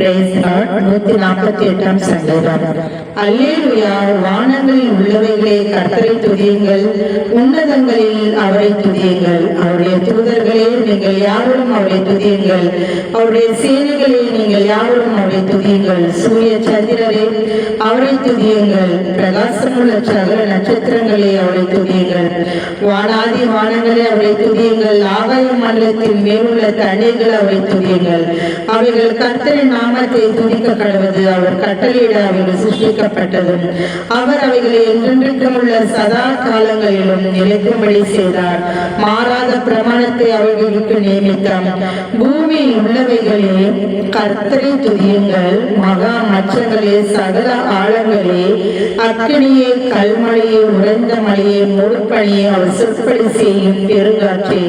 148 சங்கீதம். அல்லேலூயா. வானங்களில் உள்ளவைகளே கர்த்தரை துதியுங்கள், உன்னதங்களில் அவரை துதியுங்கள். அவருடைய தூதர்களே நீங்கள் யாவரும் அவரை துதியுங்கள், அவருடைய சேனைகளே நீங்கள் யாவரும் அவரை துதியுங்கள். சூரிய சந்திரரே அவரை துதியுங்கள், பிரகாசமுள்ள சகல நட்சத்திரங்களே அவரை துதியுங்கள். வானாதி வானங்களே அவரை துதியுங்கள், ஆகாய மண்டலத்தின் மேலுள்ள தண்ணீர்கள் அவரை துதியுங்கள். அவைகள் கர்த்தரின் நாமத்தை துதிக்க கடவது, அவர் கட்டளையிட அவைகள் சிருஷ்டிக்கப்பட்டது. அவர் அவைகளை என்றென்றைக்கும் உள்ள சதா காலங்களிலும் நிலைக்கும்படி செய்தார். மாறாத பிரமாணத்தை அவைகளுக்கு நியமித்தார். பூமியில் உள்ளவைகளே கர்த்தரை துதியுங்கள், மகா மச்சங்களே சகல ஆழங்களே, அக்கினியே கல்மழையே உறைந்த மழையே முழுப்பணியே அவர் சொற்படி செய்யும் பெருங்காற்றே,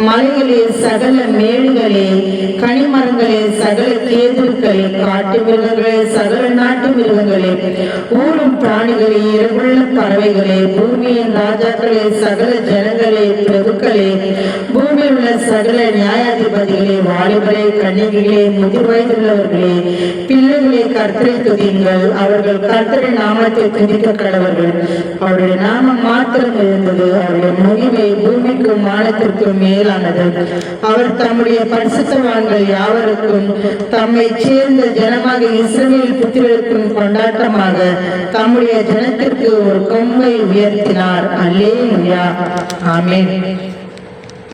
மலைகளே சகல மேடுகளே, கனிமரங்களே சகல கேதுக்களே, காட்டு மிருகங்களே சகல நாட்டு மிருகங்களே, ஊரும் பிராணிகளே, இரவுள்ள பறவைகளே, பூமியின் ராஜாக்களே, சகல ஜனங்களே, பிரபுக்களே, பூமியில் உள்ள சகல நியாயாதிபதிகளே, வாலிபரே, கன்னிகைகளே, முதிர் வயதுள்ளவர்களே, பிள்ளைகளே கர்த்தரை துதியுங்கள். அவர்கள் கர்த்தரின் நாமத்தை துதிக்க கடவர்கள். அவருடைய நாமம் மாத்திரம் இருந்தது, அவருடைய மகிமை பூமிக்கும் வானத்திற்கும் மேலானது. அவர் தம்முடைய பரிசுத்தவான்கள் யாவருக்கும் தம்மை சேர்ந்த ஜனமாக இஸ்ரவேல் புத்திரருக்கும் கொண்டாட்டமாக தம்முடைய ஜனத்திற்கு ஒரு கொம்பை உயர்த்தினார். அல்லேலூயா. ஆமென்.